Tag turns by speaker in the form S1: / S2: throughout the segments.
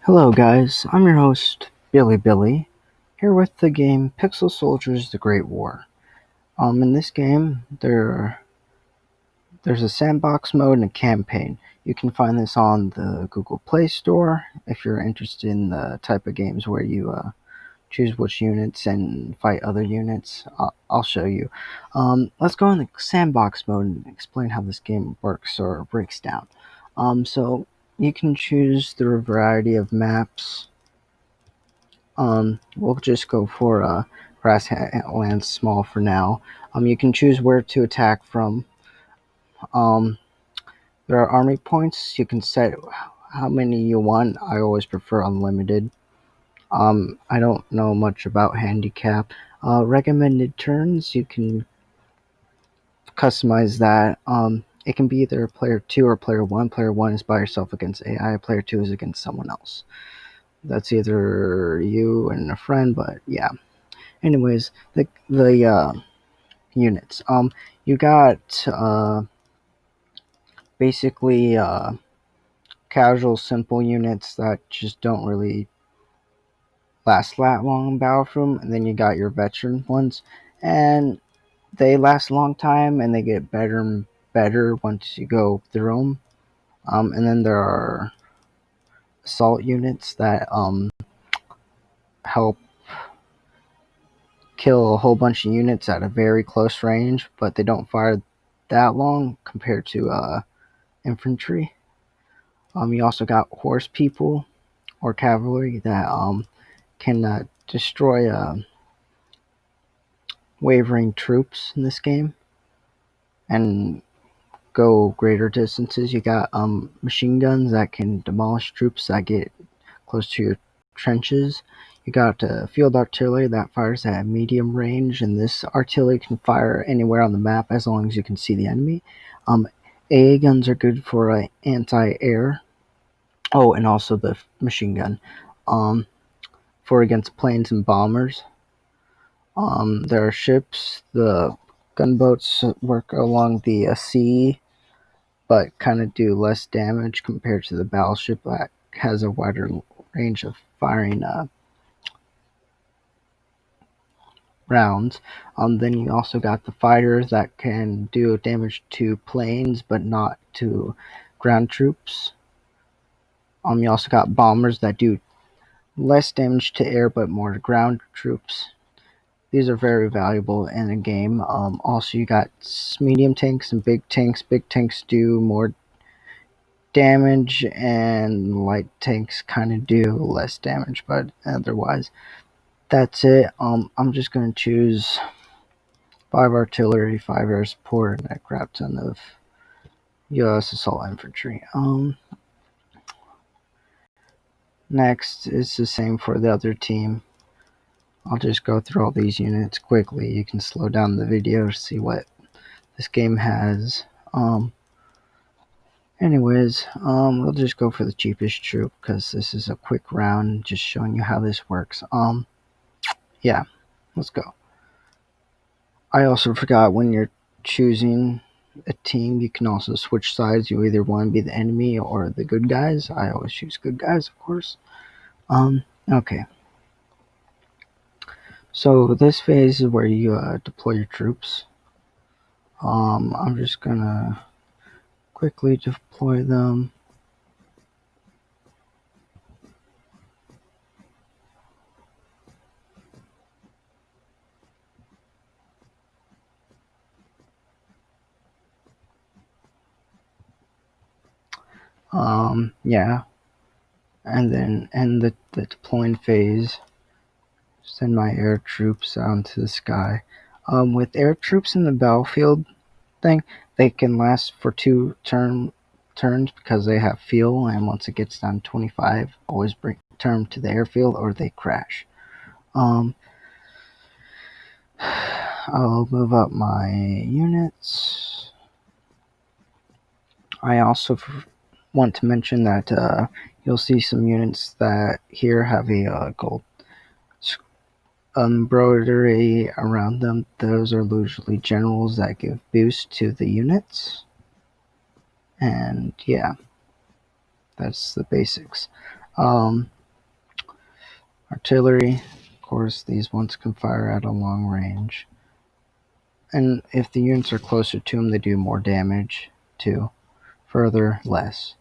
S1: Hello guys, I'm your host, Billy, here with the game Pixel Soldiers The Great War. In this game, there's a sandbox mode and a campaign. You can find this on the Google Play Store if you're interested in the type of games where you choose which units and fight other units. I'll show you. Let's go in the sandbox mode and explain how this game works or breaks down. So you can choose the variety of maps. We'll just go for grasslands small for now. You can choose where to attack from. Um, there are army points. You can set how many you want. I always prefer unlimited. I don't know much about handicap. Recommended turns, you can customize that. It can be either player 2 or player 1. Player 1 is by yourself against AI. Player 2 is against someone else. That's either you and a friend, but yeah. Anyways, the units. You got basically casual, simple units that just don't really last that long in Battlefield, and then you got your veteran ones, and they last a long time, and they get better and better once you go through them. And then there are assault units that help kill a whole bunch of units at a very close range, but they don't fire that long compared to infantry. You also got horse people or cavalry that can destroy wavering troops in this game and go greater distances. You got machine guns that can demolish troops that get close to your trenches. You got field artillery that fires at medium range, and this artillery can fire anywhere on the map as long as you can see the enemy. AA guns are good for anti-air. Oh, and also the machine gun for against planes and bombers. There are ships. The gunboats work along the sea, but kind of do less damage compared to the battleship that has a wider range of firing rounds. Then you also got the fighters that can do damage to planes, but not to ground troops. You also got bombers that do less damage to air, but more to ground troops. These are very valuable in a game. Also, you got medium tanks and big tanks. Big tanks do more damage, and light tanks kind of do less damage, but otherwise, that's it. I'm just going to choose 5 artillery, 5 air support, and a crap ton of US assault infantry. Next is the same for the other team. I'll just go through all these units quickly. You can slow down the video to see what this game has. We'll just go for the cheapest troop because this is a quick round, just showing you how this works. Yeah, let's go. I also forgot, when you're choosing a team, you can also switch sides. You either want to be the enemy or the good guys. I always choose good guys, of course. Okay. So this phase is where you deploy your troops. I'm just gonna quickly deploy them. Yeah, and then end the deploying phase. Send my air troops out into the sky. With air troops in the battlefield thing, they can last for 2 turns because they have fuel, and once it gets down to 25, always turn to the airfield or they crash. I'll move up my units. I also want to mention that you'll see some units that here have a gold embroidery around them. Those are usually generals that give boost to the units. And yeah, that's the basics. Artillery, of course, these ones can fire at a long range. And if the units are closer to them, they do more damage too. Further, less.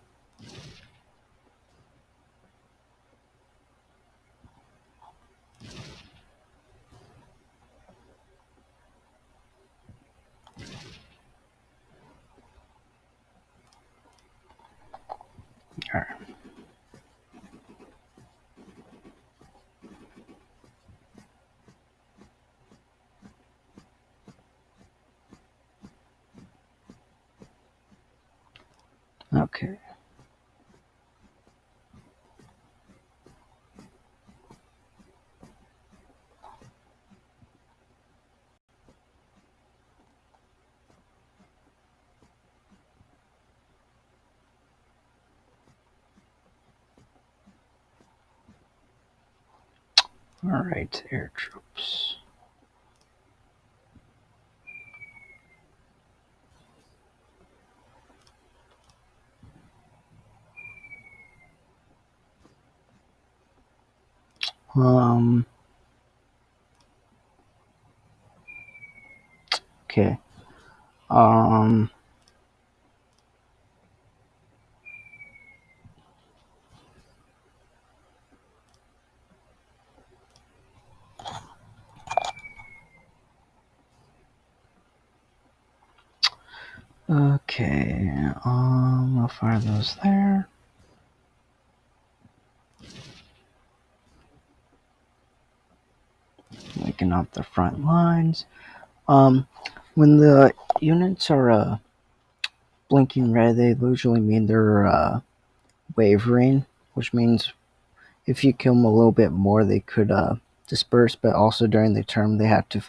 S1: All right. Okay. All right, air troops. Okay. Um, okay. I'll fire those there. Waking up the front lines. When the units are blinking red, they usually mean they're wavering, which means if you kill them a little bit more, they could disperse. But also during the turn, they have to.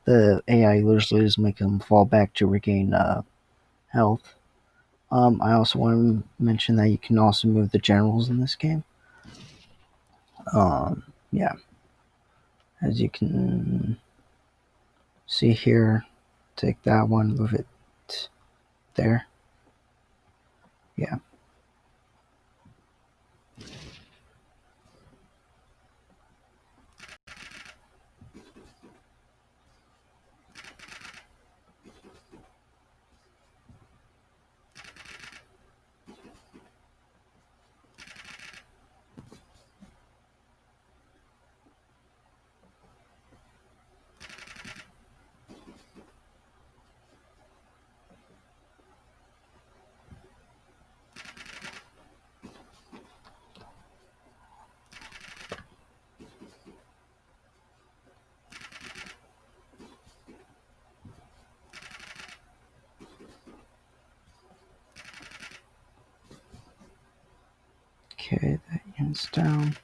S1: The AI usually just make them fall back to regain health. I also want to mention that you can also move the generals in this game. Yeah, as you can see here, take that one, move it there. Yeah. Okay, that unit's down.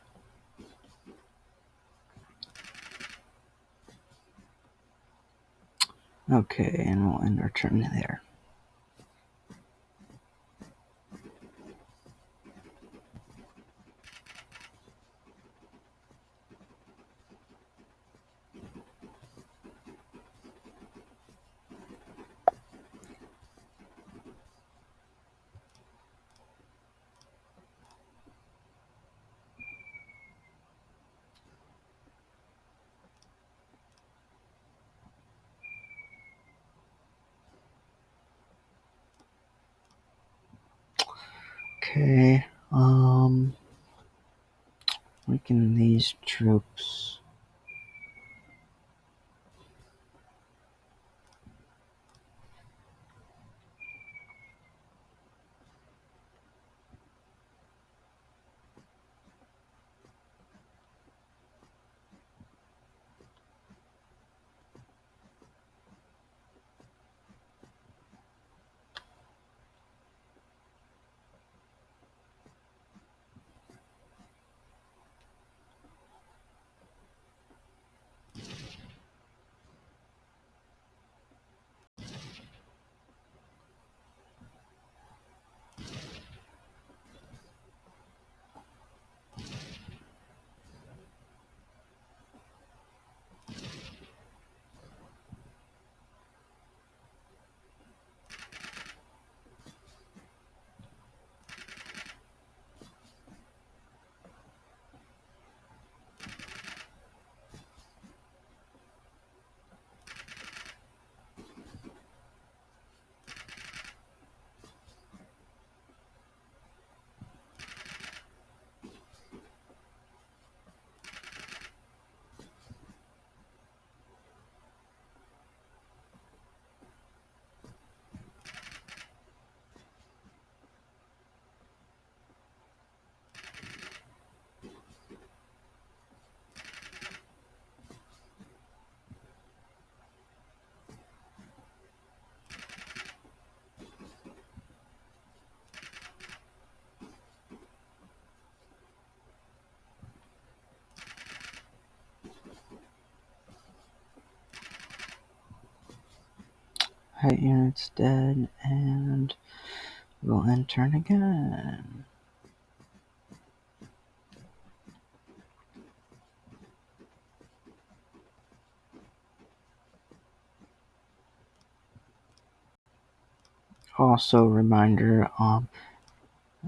S1: Okay, and we'll end our turn there. Okay, weaken these troops. Height unit's dead, and we'll end turn again. Also, reminder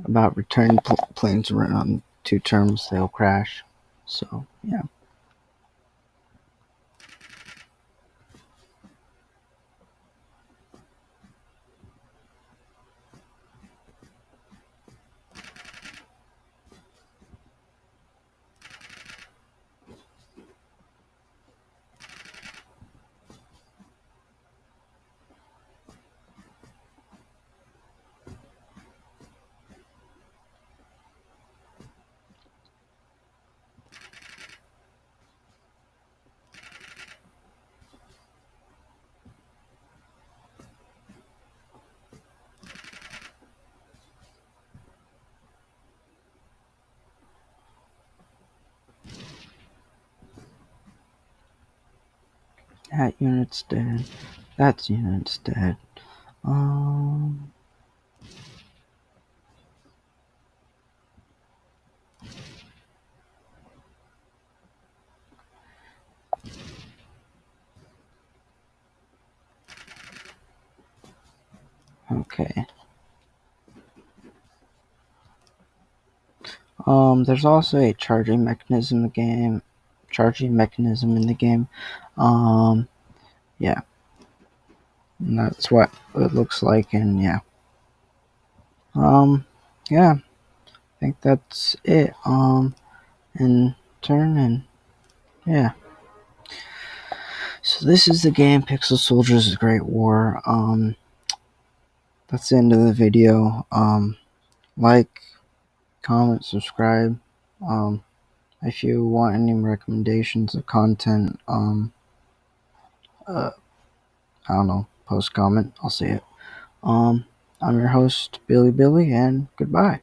S1: about returning planes around 2 turns, they'll crash. So, yeah. That unit's dead. That unit's dead. Okay. There's also a charging mechanism in the game. Yeah. And that's what it looks like, and yeah. Yeah. I think that's it. And turn, and yeah. So this is the game, Pixel Soldiers: The Great War. That's the end of the video. Like, comment, subscribe. If you want any recommendations of content, I don't know, post comment. I'll see it. I'm your host, Billy, and goodbye.